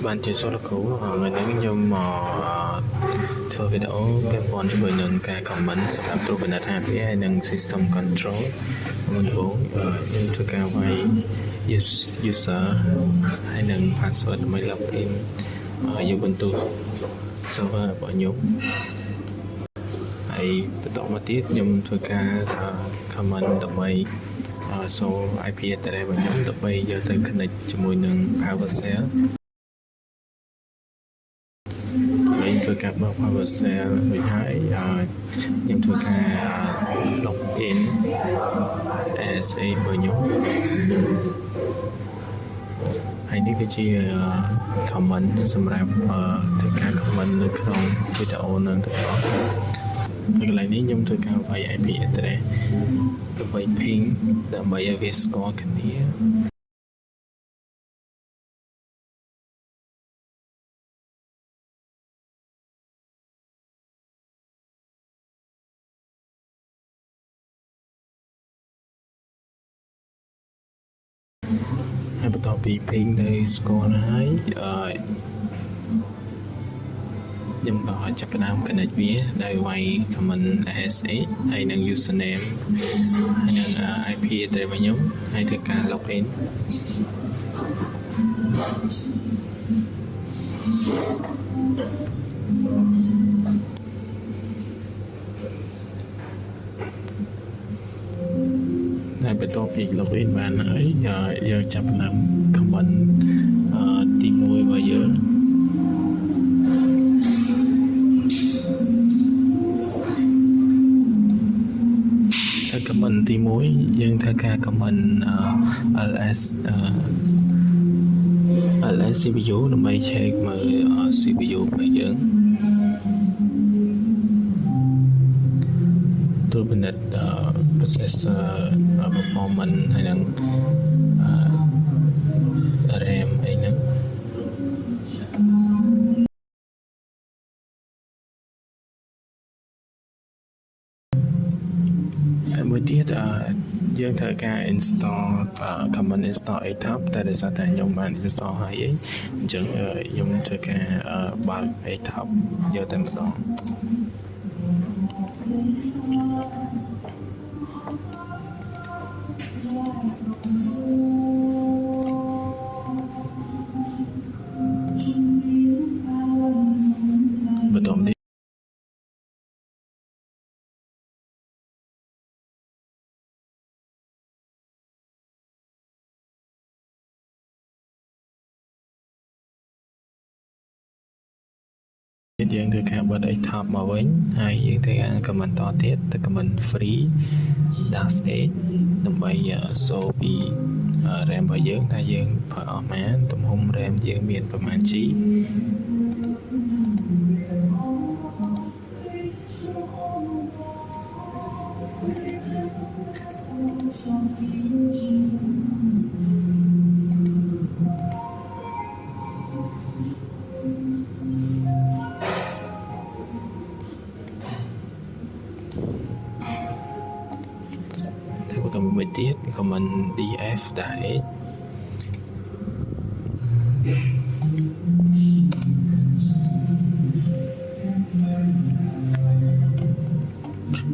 បានជាសូលគ្រូថ្ងៃនេះខ្ញុំធ្វើវីដេអូពាក់ព័ន្ធជាមួយនឹងការ comment សម្រាប់ត្រួតពិនិត្យថាវាហើយនឹង system control មុនបងយើងធ្វើការវាយ user ហើយនឹង password ដើម្បី login យកបន្ទូ server របស់ខ្ញុំហើយបន្តមកទៀតខ្ញុំធ្វើការ comment ដើម្បីចូល IP address របស់ខ្ញុំដើម្បីយកទៅ connect ជាមួយនឹង PowerShell ខ្ញុំធ្វើការបើក PowerShell រួចហើយខ្ញុំធ្វើការ login ASA របស់ខ្ញុំហើយនេះគឺជា comment សម្រាប់ធ្វើការ comment នៅក្នុងវីដេអូនឹងទាំងអស់នៅកន្លែងនេះខ្ញុំធ្វើការវាយ IP address ដើម្បី ping ដើម្បីឲ្យវាស្គាល់គ្នាហើយបន្ទាប់ពី ping ទៅស្គាល់ហើយខ្ញុំក៏ចាប់ផ្ដើម connect វាដោយវាយ comment ASA ហើយនឹង username ហើយនឹង IP address របស់ខ្ញុំហើយធ្វើការ login ហើយបន្ទាប់ពី login បានហើយយើងចាប់ផ្ដើម comment ទី1របស់យើងcomment ទី1យើងធ្វើការ comment ls CPU ដើម្បី check មើល CPU របស់យើងត្រួតពិនិត្យ processor performance ហើយនឹង RAM អីហ្នឹងមួយទៀតយើងត្រូវការ install command install ATOP តែដោយសារតែខ្ញុំបាន install ហើយអញ្ចឹងខ្ញុំធ្វើការបើក ATOP យកតែម្ដងយើងធ្វើការបិទ ATOP មកវិញហើយយើងធ្វើការ comment តទៀតទៅ comment free -8 ដើម្បីចូលពី RAM របស់យើងថាយើងប្រើអស់ប៉ុន្មានទំហំ RAM យើងមានប្រមាណ G មួយទៀត comment df-8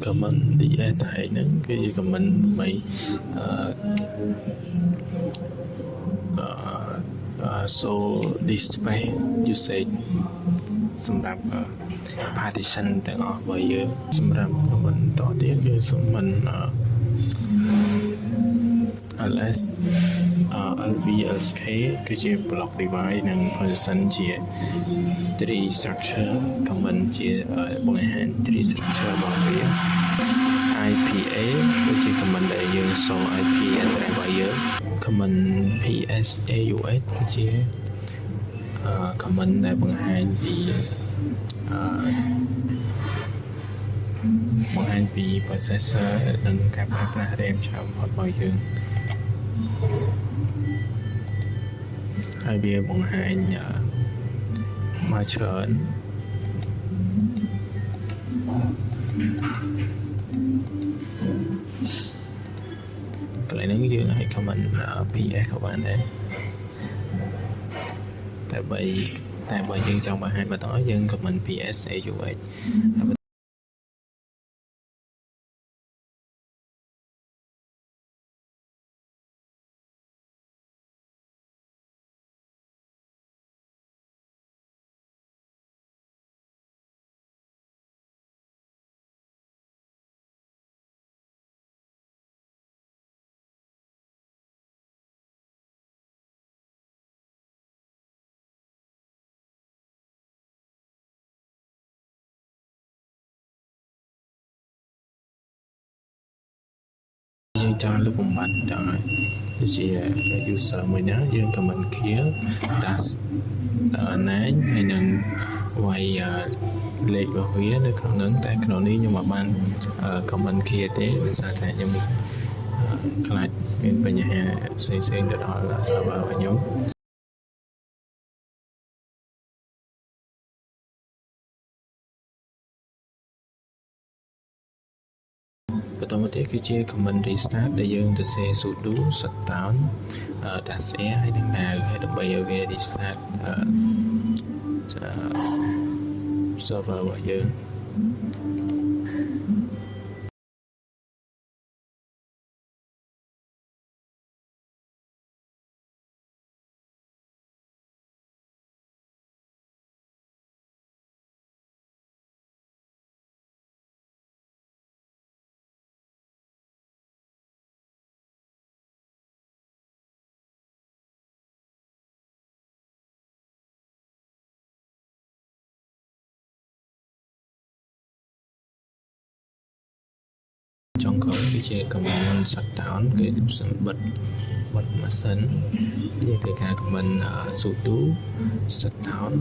comment df-8 ហ្នឹងគឺ comment ដើម្បីshow display usage សម្រាប់ partition ទាំងអស់របស់យើងសម្រាប់ comment តទៀតគឺ comment LVLK គឺជា block device និង position ជា tree structure comment ជាបង្ហាញ tree structure របស់វា IPA គឺជា comment ដែលយើង show IP address របស់យើង comment PSAUX គឺជា comment ដែលបង្ហាញពី processor និងការប្រើប្រាស់ RAM ច្រើនបំផុតរបស់យើងហើយវាបង្ហាញមកច្រើនកន្លែងហ្នឹងយើងឲ្យ comment PS ក៏បានដែរ តែបើយើងចង់បង្ហាញបន្តយើង comment PS AUX យើងចង់លុបបំបត្តិដល់ដូចជា user មួយណាយើង comment clear dash ណែងហើយនឹងវាយលេខរបស់វានៅក្នុងហ្នឹងតែក្នុងនេះខ្ញុំអត់បាន comment clear ទេដោយសារតែខ្ញុំខ្លាចមានបញ្ហាផ្សេងៗទៅដល់ server របស់ខ្ញុំបន្តមកទៀតគឺជា comment restart ដែលយើងទៅសេ sudo shutdown dash a ហើយនឹង now ហើយដើម្បីឲ្យវា restart server របស់យើងចុងក្រោយគឺជា command shutdown គឺបិទម៉ាស៊ីនយើងធ្វើការ command sudo shutdown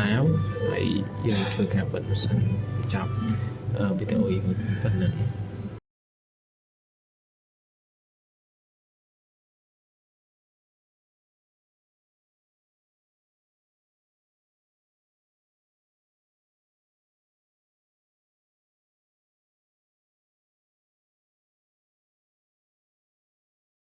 now ហើយយើងធ្វើការបិទម៉ាស៊ីនចប់វីដេអូយើងប៉ុណ្ណឹង